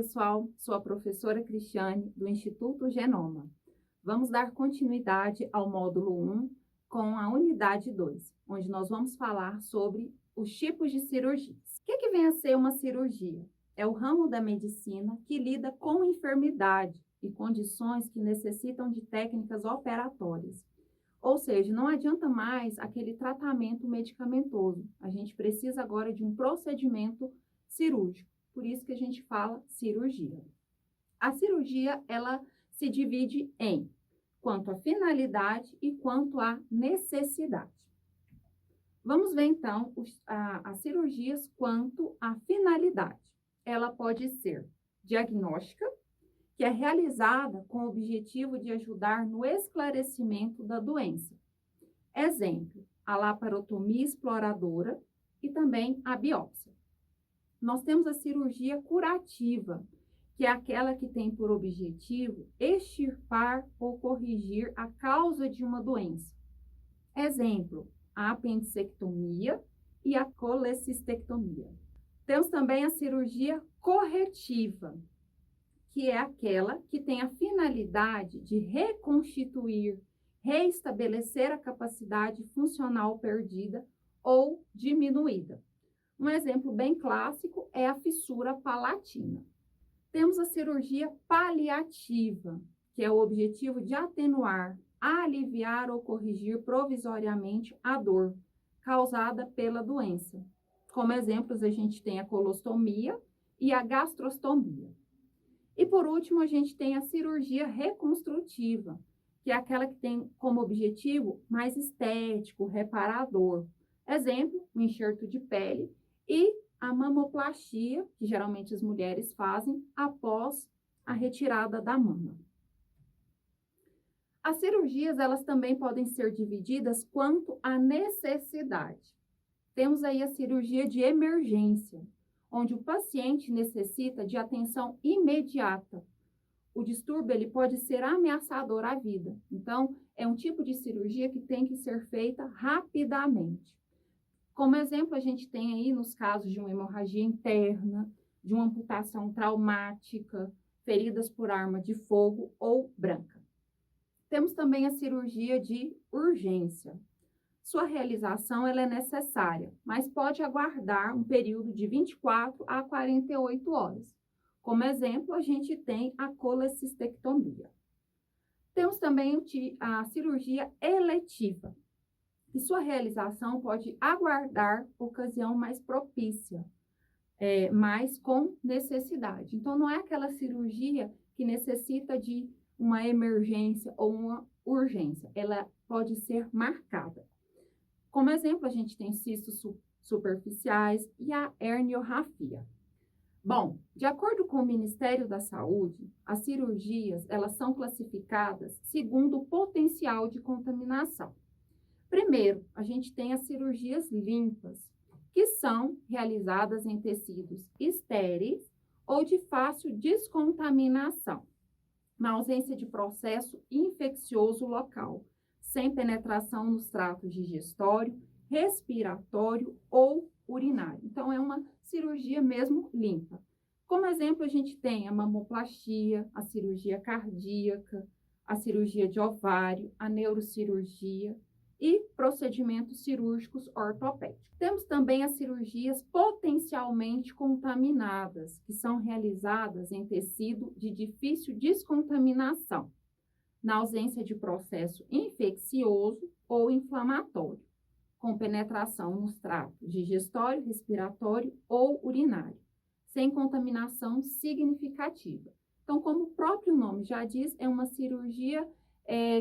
pessoal, sou a professora Cristiane, do Instituto Genoma. Vamos dar continuidade ao módulo 1 com a unidade 2, onde nós vamos falar sobre os tipos de cirurgias. O que vem a ser uma cirurgia? É o ramo da medicina que lida com enfermidade e condições que necessitam de técnicas operatórias. Ou seja, não adianta mais aquele tratamento medicamentoso. A gente precisa agora de um procedimento cirúrgico. Por isso que a gente fala cirurgia. A cirurgia, ela se divide em quanto à finalidade e quanto à necessidade. Vamos ver, então, as cirurgias quanto à finalidade. Ela pode ser diagnóstica, que é realizada com o objetivo de ajudar no esclarecimento da doença. Exemplo, a laparotomia exploradora e também a biópsia. Nós temos a cirurgia curativa, que é aquela que tem por objetivo extirpar ou corrigir a causa de uma doença. Exemplo, a apendicectomia e a colecistectomia. Temos também a cirurgia corretiva, que é aquela que tem a finalidade de reconstituir, reestabelecer a capacidade funcional perdida ou diminuída. Um exemplo bem clássico é a fissura palatina. Temos a cirurgia paliativa, que é o objetivo de atenuar, aliviar ou corrigir provisoriamente a dor causada pela doença. Como exemplos, a gente tem a colostomia e a gastrostomia. E por último, a gente tem a cirurgia reconstrutiva, que é aquela que tem como objetivo mais estético, reparador. Exemplo, o enxerto de pele e a mamoplastia, que geralmente as mulheres fazem após a retirada da mama. As cirurgias, elas também podem ser divididas quanto à necessidade. Temos aí a cirurgia de emergência, onde o paciente necessita de atenção imediata. O distúrbio ele pode ser ameaçador à vida. Então, é um tipo de cirurgia que tem que ser feita rapidamente. Como exemplo, a gente tem aí nos casos de uma hemorragia interna, de uma amputação traumática, feridas por arma de fogo ou branca. Temos também a cirurgia de urgência. Sua realização ela é necessária, mas pode aguardar um período de 24 a 48 horas. Como exemplo, a gente tem a colecistectomia. Temos também a cirurgia eletiva, e sua realização pode aguardar ocasião mais propícia, mas com necessidade. Então, não é aquela cirurgia que necessita de uma emergência ou uma urgência, ela pode ser marcada. Como exemplo, a gente tem cistos superficiais e a herniorrafia. Bom, de acordo com o Ministério da Saúde, as cirurgias, elas são classificadas segundo o potencial de contaminação. Primeiro, a gente tem as cirurgias limpas, que são realizadas em tecidos estéreis ou de fácil descontaminação, na ausência de processo infeccioso local, sem penetração nos tratos digestório, respiratório ou urinário. Então, é uma cirurgia mesmo limpa. Como exemplo, a gente tem a mamoplastia, a cirurgia cardíaca, a cirurgia de ovário, a neurocirurgia e procedimentos cirúrgicos ortopédicos. Temos também as cirurgias potencialmente contaminadas, que são realizadas em tecido de difícil descontaminação, na ausência de processo infeccioso ou inflamatório, com penetração nos tratos digestório, respiratório ou urinário, sem contaminação significativa. Então, como o próprio nome já diz, é uma cirurgia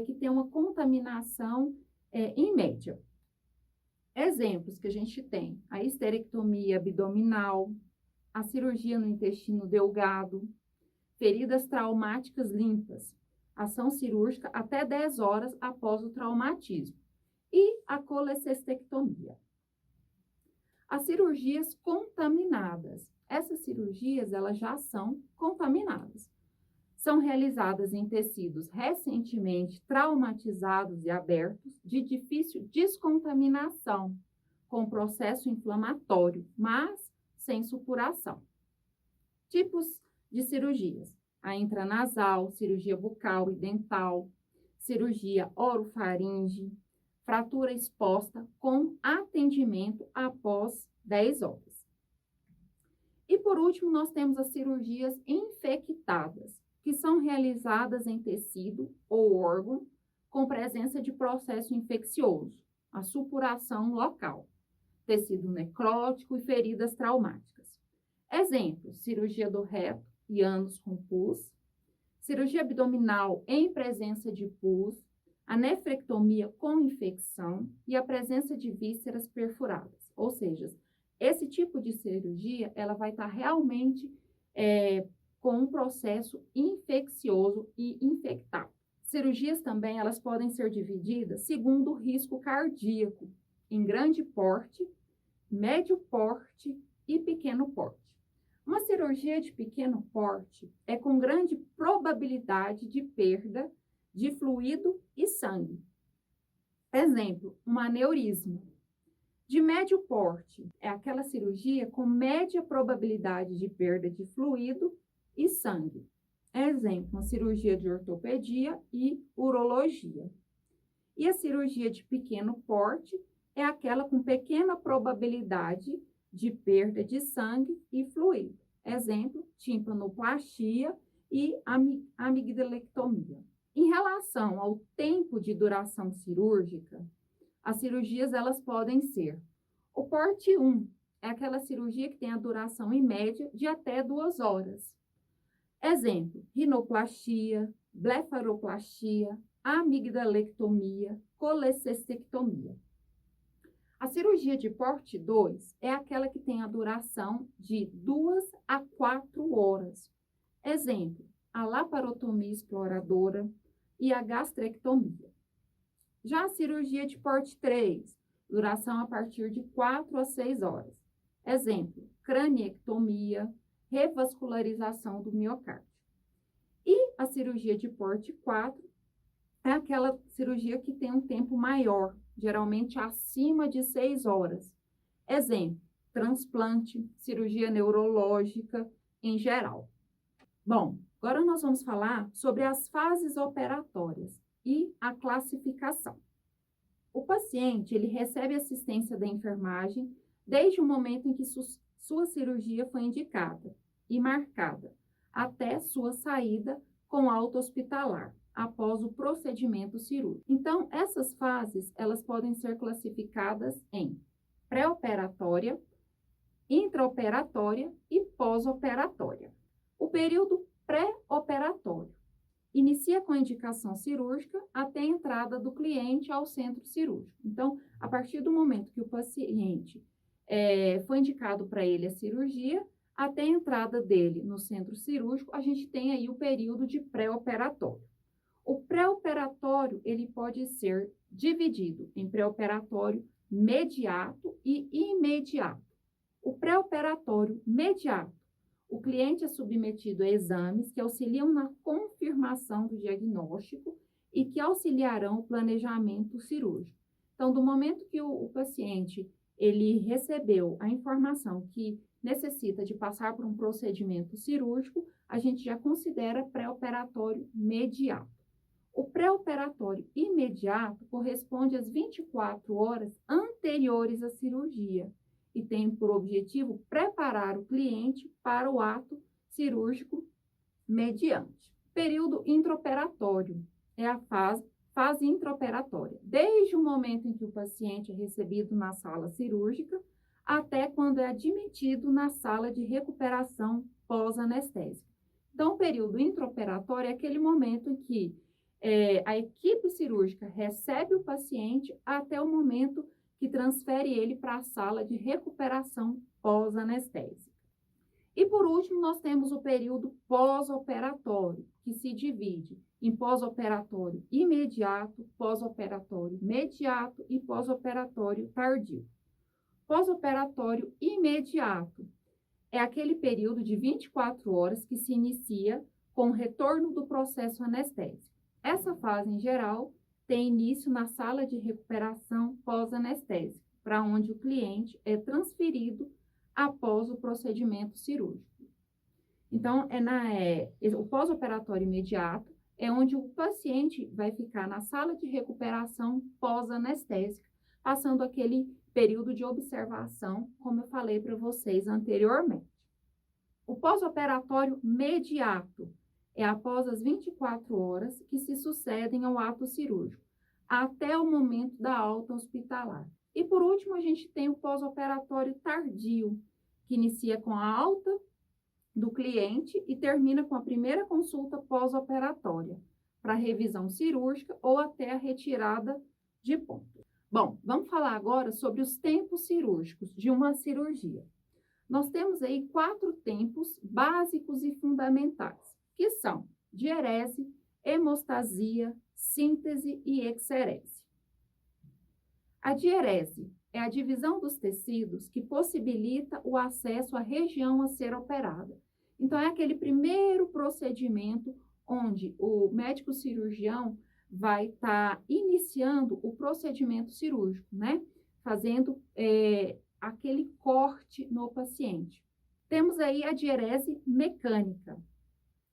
que tem uma contaminação em média. Exemplos que a gente tem: a histerectomia abdominal, a cirurgia no intestino delgado, feridas traumáticas limpas, ação cirúrgica até 10 horas após o traumatismo, e a colecistectomia. As cirurgias contaminadas. Essas cirurgias, elas já são contaminadas. São realizadas em tecidos recentemente traumatizados e abertos, de difícil descontaminação, com processo inflamatório, mas sem supuração. Tipos de cirurgias: a intranasal, cirurgia bucal e dental, cirurgia orofaringe, fratura exposta com atendimento após 10 horas. E por último, nós temos as cirurgias infectadas, que são realizadas em tecido ou órgão com presença de processo infeccioso, a supuração local, tecido necrótico e feridas traumáticas. Exemplo: cirurgia do reto e ânus com pus, cirurgia abdominal em presença de pus, a nefrectomia com infecção e a presença de vísceras perfuradas. Ou seja, esse tipo de cirurgia, ela vai estar realmente com um processo infeccioso e infectado. Cirurgias também, elas podem ser divididas segundo o risco cardíaco, em grande porte, médio porte e pequeno porte. Uma cirurgia de pequeno porte é com grande probabilidade de perda de fluido e sangue. Exemplo: um aneurisma. De médio porte é aquela cirurgia com média probabilidade de perda de fluido e sangue. Exemplo: uma cirurgia de ortopedia e urologia. E a cirurgia de pequeno porte é aquela com pequena probabilidade de perda de sangue e fluido. Exemplo: timpanoplastia e amigdalectomia. Em relação ao tempo de duração cirúrgica, as cirurgias, elas podem ser: o porte 1 é aquela cirurgia que tem a duração em média de até 2 horas. Exemplo: rinoplastia, blefaroplastia, amigdalectomia, colecistectomia. A cirurgia de porte 2 é aquela que tem a duração de 2 a 4 horas. Exemplo: a laparotomia exploradora e a gastrectomia. Já a cirurgia de porte 3, duração a partir de 4 a 6 horas. Exemplo: craniectomia, revascularização do miocárdio. E a cirurgia de porte 4 é aquela cirurgia que tem um tempo maior, geralmente acima de 6 horas. Exemplo: transplante, cirurgia neurológica em geral. Bom, agora nós vamos falar sobre as fases operatórias e a classificação. O paciente, ele recebe assistência da enfermagem desde o momento em que sua cirurgia foi indicada e marcada, até sua saída com alta hospitalar, após o procedimento cirúrgico. Então, essas fases, elas podem ser classificadas em pré-operatória, intraoperatória e pós-operatória. O período pré-operatório inicia com a indicação cirúrgica até a entrada do cliente ao centro cirúrgico. Então, a partir do momento que o paciente foi indicado para ele a cirurgia, até a entrada dele no centro cirúrgico, a gente tem aí o período de pré-operatório. O pré-operatório, ele pode ser dividido em pré-operatório mediato e imediato. O pré-operatório mediato, o cliente é submetido a exames que auxiliam na confirmação do diagnóstico e que auxiliarão o planejamento cirúrgico. Então, do momento que o paciente ele recebeu a informação que necessita de passar por um procedimento cirúrgico, a gente já considera pré-operatório mediato. O pré-operatório imediato corresponde às 24 horas anteriores à cirurgia e tem por objetivo preparar o cliente para o ato cirúrgico mediante. Período intraoperatório é a fase intraoperatória, desde o momento em que o paciente é recebido na sala cirúrgica até quando é admitido na sala de recuperação pós-anestésica. Então, o período intraoperatório é aquele momento em que a equipe cirúrgica recebe o paciente até o momento que transfere ele para a sala de recuperação pós-anestésica. E, por último, nós temos o período pós-operatório, que se divide em pós-operatório imediato, pós-operatório mediato e pós-operatório tardio. Pós-operatório imediato é aquele período de 24 horas que se inicia com o retorno do processo anestésico. Essa fase, em geral, tem início na sala de recuperação pós-anestésica, para onde o cliente é transferido após o procedimento cirúrgico. Então, o pós-operatório imediato é onde o paciente vai ficar na sala de recuperação pós-anestésica, passando aquele período de observação, como eu falei para vocês anteriormente. O pós-operatório mediato é após as 24 horas que se sucedem ao ato cirúrgico, até o momento da alta hospitalar. E por último, a gente tem o pós-operatório tardio, que inicia com a alta do cliente e termina com a primeira consulta pós-operatória, para revisão cirúrgica ou até a retirada de ponto. Bom, vamos falar agora sobre os tempos cirúrgicos de uma cirurgia. Nós temos aí 4 tempos básicos e fundamentais, que são diérese, hemostasia, síntese e exerese. A diérese é a divisão dos tecidos que possibilita o acesso à região a ser operada. Então, é aquele primeiro procedimento onde o médico cirurgião vai estar iniciando o procedimento cirúrgico, né? Fazendo aquele corte no paciente. Temos aí a diérese mecânica,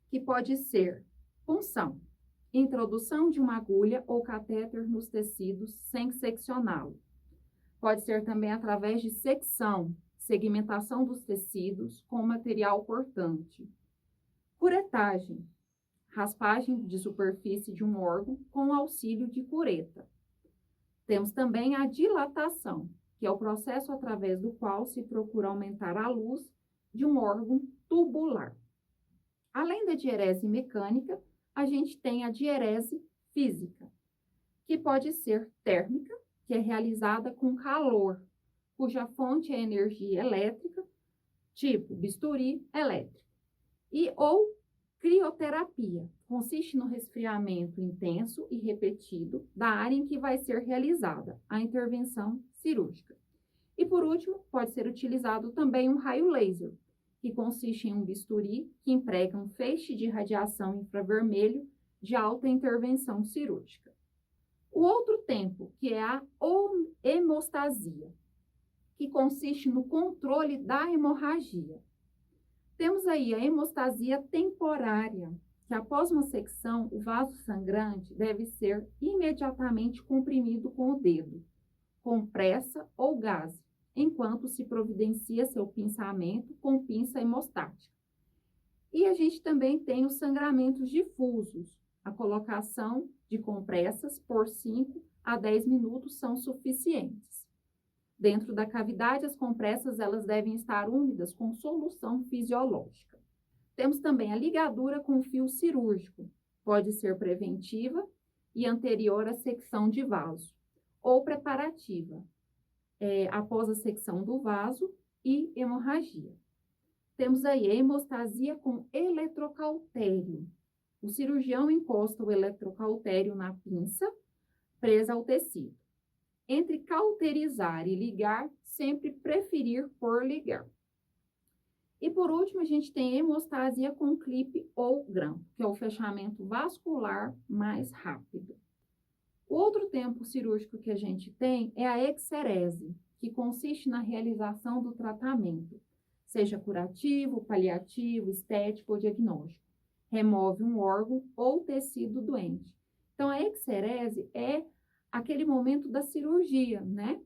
que pode ser punção, introdução de uma agulha ou catéter nos tecidos sem seccioná-lo. Pode ser também através de secção, segmentação dos tecidos com material cortante. Curetagem, raspagem de superfície de um órgão com auxílio de cureta. Temos também a dilatação, que é o processo através do qual se procura aumentar a luz de um órgão tubular. Além da diérese mecânica, a gente tem a diérese física, que pode ser térmica, que é realizada com calor, cuja fonte é energia elétrica, tipo bisturi elétrico, ou crioterapia, consiste no resfriamento intenso e repetido da área em que vai ser realizada a intervenção cirúrgica. E por último, pode ser utilizado também um raio laser, que consiste em um bisturi que emprega um feixe de radiação infravermelho de alta intervenção cirúrgica. O outro tempo, que é a hemostasia, que consiste no controle da hemorragia. Temos aí a hemostasia temporária, que após uma secção, o vaso sangrante deve ser imediatamente comprimido com o dedo, com pressa ou gás, enquanto se providencia seu pinçamento com pinça hemostática. E a gente também tem os sangramentos difusos. A colocação de compressas por 5 a 10 minutos são suficientes. Dentro da cavidade, as compressas elas devem estar úmidas com solução fisiológica. Temos também a ligadura com fio cirúrgico. Pode ser preventiva e anterior à secção de vaso, ou preparativa, após a secção do vaso e hemorragia. Temos aí a hemostasia com eletrocautério. O cirurgião encosta o eletrocautério na pinça, presa ao tecido. Entre cauterizar e ligar, sempre preferir por ligar. E por último, a gente tem a hemostasia com clipe ou grampo, que é o fechamento vascular mais rápido. O outro tempo cirúrgico que a gente tem é a exerese, que consiste na realização do tratamento, seja curativo, paliativo, estético ou diagnóstico. Remove um órgão ou tecido doente. Então, a exerese é aquele momento da cirurgia, né?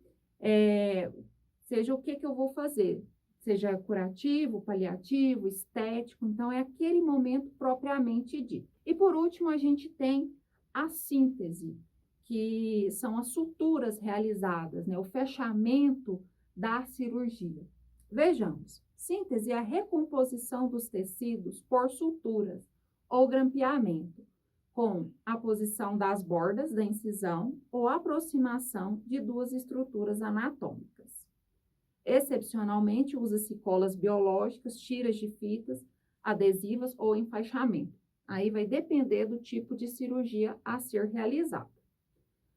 Seja o que eu vou fazer, seja curativo, paliativo, estético, então é aquele momento propriamente dito. E por último, a gente tem a síntese, que são as suturas realizadas, né? O fechamento da cirurgia. Vejamos, síntese é a recomposição dos tecidos por suturas ou grampeamento, com a posição das bordas da incisão ou aproximação de duas estruturas anatômicas. Excepcionalmente, usa-se colas biológicas, tiras de fitas, adesivas ou enfaixamento. Aí vai depender do tipo de cirurgia a ser realizada.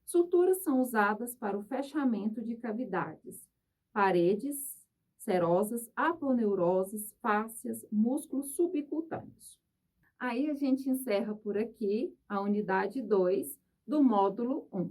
Suturas são usadas para o fechamento de cavidades, paredes serosas, aponeuroses, fáscias, músculos subcutâneos. Aí a gente encerra por aqui a unidade 2 do módulo 1.